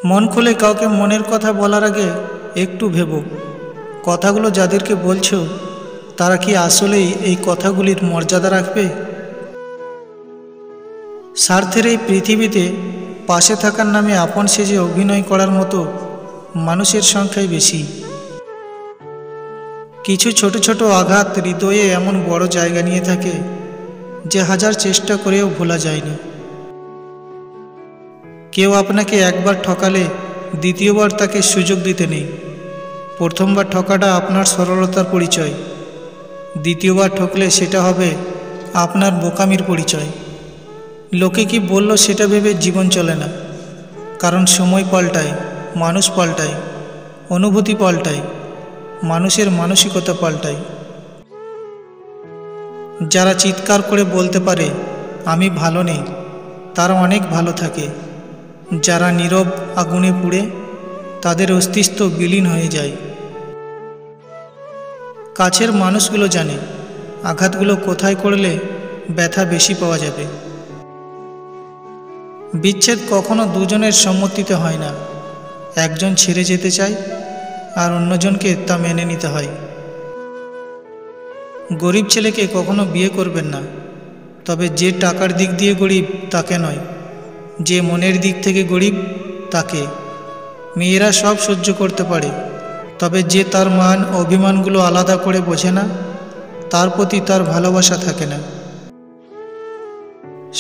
মন খুলে কাউকে মনের কথা বলার আগে একটু ভেবো, কথাগুলো যাদেরকে বলছো তারা কি আসলেই এই কথাগুলির মর্যাদা রাখবে? স্বার্থের এই পৃথিবীতে পাশে থাকার নামে আপন সেজে অভিনয় করার মতো মানুষের সংখ্যাই বেশি। কিছু ছোট ছোট আঘাত হৃদয়ে এমন বড় জায়গা নিয়ে থাকে যে হাজার চেষ্টা করেও ভোলা যায়নি। কেউ আপনাকে একবার ঠকালে দ্বিতীয়বার তাকে সুযোগ দিতে নেই। প্রথমবার ঠকাটা আপনার সরলতার পরিচয়, দ্বিতীয়বার ঠকলে সেটা হবে আপনার বোকামির পরিচয়। লোকে কি বলল সেটা ভেবে জীবন চলে না, কারণ সময় পাল্টায়, মানুষ পাল্টায়, অনুভূতি পাল্টায়, মানুষের মানসিকতা পাল্টায়। যারা চিৎকার করে বলতে পারে আমি ভালো নেই, তারা অনেক ভালো থাকে। যারা নীরব আগুনে পুড়ে, তাদের অস্তিত্ব বিলীন হয়ে যায়। কাছের মানুষগুলো জানে আঘাতগুলো কোথায় করলে ব্যথা বেশি পাওয়া যাবে। বিচ্ছেদ কখনো দুজনের সম্মতিতে হয় না, একজন ছেড়ে যেতে চায় আর অন্যজনকে তা মেনে নিতে হয়। গরিব ছেলেকে কখনো বিয়ে করবেন না, তবে যে টাকার দিক দিয়ে গরিব তাকে নয়, যে মনের দিক থেকে গরিব তাকে। মেয়েরা সব সহ্য করতে পারে, তবে যে তার মান অভিমানগুলো আলাদা করে বোঝে না, তার প্রতি তার ভালোবাসা থাকে না।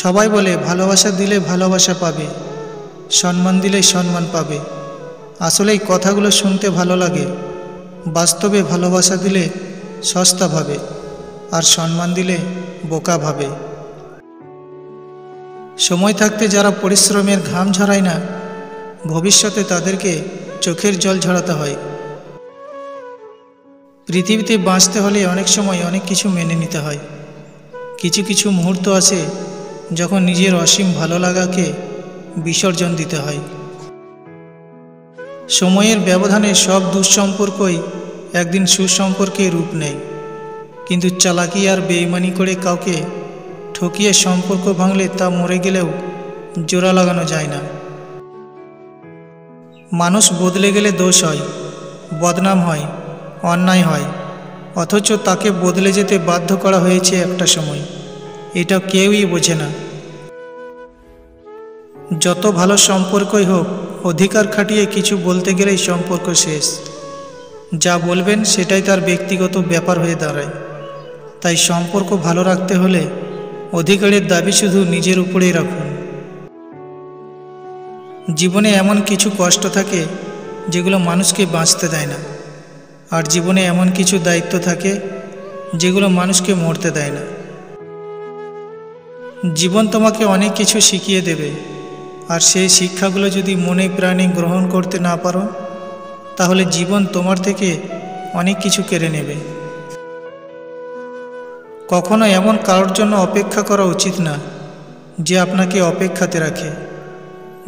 সবাই বলে ভালোবাসা দিলে ভালোবাসা পাবে, সম্মান দিলে সম্মান পাবে। আসলে এই কথাগুলো শুনতে ভালো লাগে, বাস্তবে ভালোবাসা দিলে সস্তা ভাবে, আর সম্মান দিলে বোকা ভাবে। সময় থাকতে যারা পরিশ্রমের ঘাম ঝরায় না, ভবিষ্যতে তাদেরকে চোখের জল ঝরাতে হয়। পৃথিবীতে বাঁচতে হলে অনেক সময় অনেক কিছু মেনে নিতে হয়। কিছু কিছু মুহূর্ত আছে যখন নিজের অসীম ভালো লাগাকে বিসর্জন দিতে হয়। সময়ের ব্যবধানে সব দুঃসম্পর্কই একদিন সুসম্পর্কে রূপ নেয়, কিন্তু চালাকি আর বেইমানি করে কাউকে ঠকিয়ে সম্পর্ক ভাঙলে তা মরে গেলেও জোড়া লাগানো যায় না। মানুষ বদলে গেলে দোষ হয়, বদনাম হয়, অন্যায় হয়, অথচ তাকে বদলে যেতে বাধ্য করা হয়েছে একটা সময়। এটা কেউই বোঝে না। যত ভালো সম্পর্কই হোক, অধিকার খাটিয়ে কিছু বলতে গেলেই সম্পর্ক শেষ। যা বলবেন সেটাই তার ব্যক্তিগত ব্যাপার হয়ে দাঁড়ায়। তাই সম্পর্ক ভালো রাখতে হলে অধিকারের দাবি শুধু নিজের উপরেই রাখুন। জীবনে এমন কিছু কষ্ট থাকে যেগুলো মানুষকে বাঁচতে দেয় না, আর জীবনে এমন কিছু দায়িত্ব থাকে যেগুলো মানুষকে মরতে দেয় না। জীবন তোমাকে অনেক কিছু শিখিয়ে দেবে, আর সেই শিক্ষাগুলো যদি মনে প্রাণে গ্রহণ করতে না পারো, তাহলে জীবন তোমার থেকে অনেক কিছু কেড়ে নেবে। কখনো এমন কারোর জন্য অপেক্ষা করা উচিত না যে আপনাকে অপেক্ষাতে রাখে।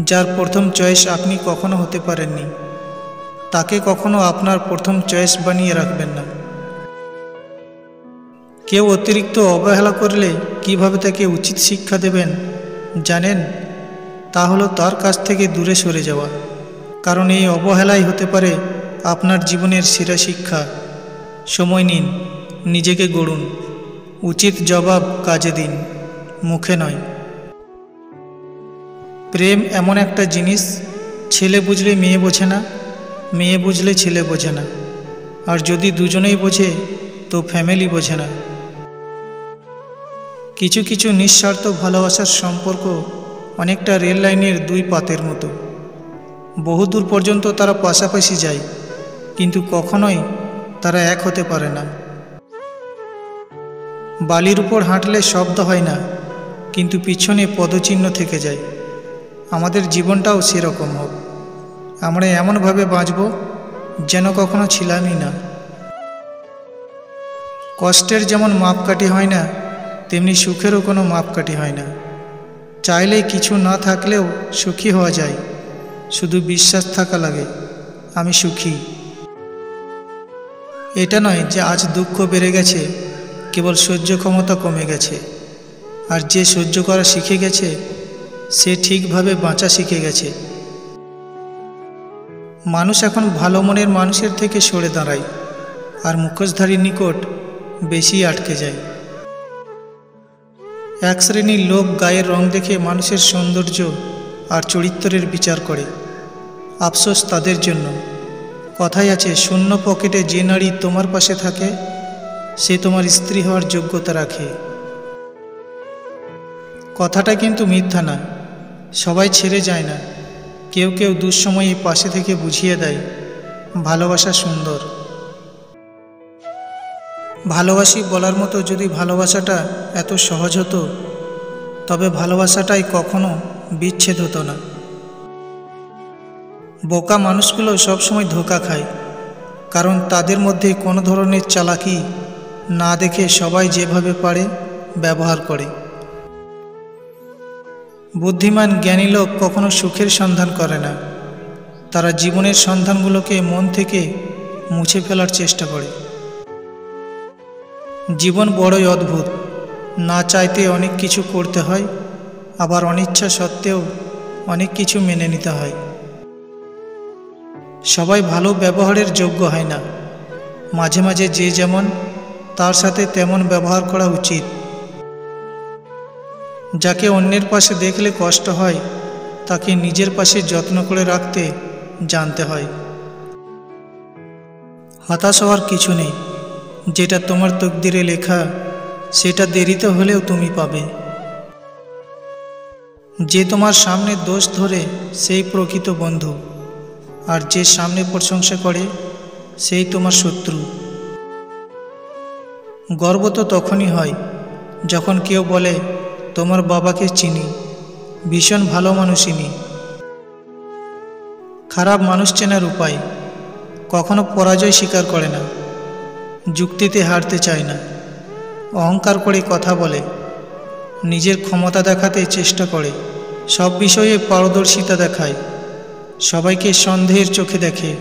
যার প্রথম চয়েস আপনি কখনো হতে পারেননি, তাকে কখনো আপনার প্রথম চয়েস বানিয়ে রাখবেন না। কেউ অতিরিক্ত অবহেলা করলে কিভাবে তাকে উচিত শিক্ষা দেবেন জানেন? তা হলো তার কাছ থেকে দূরে সরে যাওয়া, কারণ এই অবহেলাই হতে পারে আপনার জীবনের সেরা শিক্ষা। সময় নিন, নিজেকে গড়ুন, উচিত জবাব কাজে দিন, মুখে নয়। প্রেম এমন একটা জিনিস, ছেলে বুঝলে মেয়ে বোঝে না, মেয়ে বুঝলে ছেলে বোঝে না, আর যদি দুজনেই বোঝে তো ফ্যামিলি বোঝে না। কিছু কিছু নিঃস্বার্থ ভালোবাসার সম্পর্ক অনেকটা রেল লাইনের দুই পাতের মতো। বহুদূর পর্যন্ত তারা পাশাপাশি যায়, কিন্তু কখনোই তারা এক হতে পারে না। বালির উপর হাঁটলে শব্দ হয় না, কিন্তু পিছনে পদচিহ্ন থেকে যায়। আমাদের জীবনটাও সেরকম হোক। আমরা এমনভাবে বাঁচব যেন কখনো ছিলামই না। কষ্টের যেমন মাপকাঠি হয় না, তেমনি সুখেরও কোনো মাপকাঠি হয় না। চাইলেই কিছু না থাকলেও সুখী হওয়া যায়, শুধু বিশ্বাস থাকা লাগে আমি সুখী। এটা নয় যে আজ দুঃখ বেড়ে গেছে, কেবল সহ্য ক্ষমতা কমে গেছে। আর যে সহ্য করা শিখে গেছে সে ঠিকভাবে বাঁচা শিখে গেছে। মানুষ এখন ভালো মনের মানুষের থেকে সরে দাঁড়ায়, আর মুখোশধারীর নিকট বেশি আটকে যায়। এক শ্রেণীর লোক গায়ের রং দেখে মানুষের সৌন্দর্য আর চরিত্রের বিচার করে। আফসোস তাদের জন্য। কথায় আছে, শূন্য পকেটে যে নারী তোমার পাশে থাকে সে তোমার স্ত্রী হওয়ার যোগ্যতা রাখে। কথাটা কিন্তু মিথ্যা না। সবাই ছেড়ে যায় না, কেউ কেউ দুঃসময়ে পাশে থেকে বুঝিয়ে দেয় ভালোবাসা সুন্দর। ভালোবাসি বলার মতো যদি ভালোবাসাটা এত সহজ হতো, তবে ভালোবাসাটাই কখনো বিচ্ছেদ হতো না। বোকা মানুষগুলো সবসময় ধোঁকা খায়, কারণ তাদের মধ্যে কোনো ধরনের চালাকি না দেখে সবাই যেভাবে পারে ব্যবহার করে। বুদ্ধিমান জ্ঞানী লোক কখনো সুখের সন্ধান করে না, তারা জীবনের সন্ধানগুলোকে মন থেকে মুছে ফেলার চেষ্টা করে। জীবন বড়ই অদ্ভুত। না চাইতে অনেক কিছু করতে হয়, আবার অনিচ্ছা সত্ত্বেও অনেক কিছু মেনে নিতে হয়। সবাই ভালো ব্যবহারের যোগ্য হয় না। মাঝে মাঝে যে যেমন, তার সাথে তেমন ব্যবহার করা উচিত। যাকে অন্যের পাশে দেখলে কষ্ট হয়, তাকে নিজের পাশে যত্ন করে রাখতে জানতে হয়। হতাশ হওয়ার কিছু নেই। যেটা তোমার তকদিরে লেখা, সেটা দেরিতে হলেও তুমি পাবে। যে তোমার সামনে দোষ ধরে সেই প্রকৃত বন্ধু, আর যে সামনে প্রশংসা করে সেই তোমার শত্রু। গর্ব তো তখনই হয় যখন কেউ বলে, তোমার বাবাকে চিনি, ভীষণ ভালো মানুষ ইনি। খারাপ মানুষ চেনার উপায়: কখনো পরাজয় স্বীকার করে না, যুক্তিতে হারতে চায় না, অহংকার করে কথা বলে, নিজের ক্ষমতা দেখাতে চেষ্টা করে, সব বিষয়ে পারদর্শিতা দেখায়, সবাইকে সন্দেহের চোখে দেখে,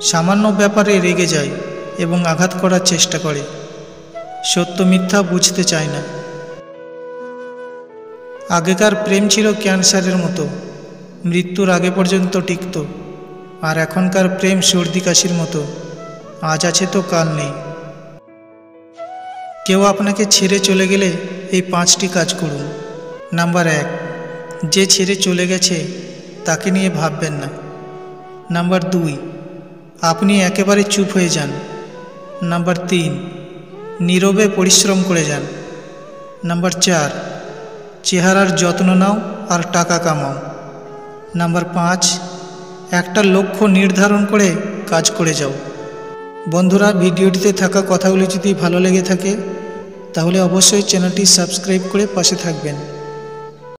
সামান্য ব্যাপারে রেগে যায় এবং আঘাত করার চেষ্টা করে, সত্য মিথ্যা বুঝতে চায় না। আগেকার প্রেম ছিল ক্যান্সারের মতো, মৃত্যুর আগে পর্যন্ত টিকত, আর এখনকার প্রেম সর্দি কাশির মতো, আজ আছে তো কাল নেই। কেউ আপনাকে ছেড়ে চলে গেলে এই 5টি কাজ করুন। নাম্বার 1, যে ছেড়ে চলে গেছে তাকে নিয়ে ভাববেন না। নাম্বার 2, আপনি একেবারে চুপ হয়ে যান। নাম্বার 3, নীরবে পরিশ্রম করে যান। নাম্বার 4, চেহারার যত্ন নাও আর টাকা কামাও। নাম্বার 5, একটা লক্ষ্য নির্ধারণ করে কাজ করে যাও। বন্ধুরা, ভিডিওটিতে থাকা কথাগুলি যদি ভালো লেগে থাকে তাহলে অবশ্যই চ্যানেলটি সাবস্ক্রাইব করে পাশে থাকবেন।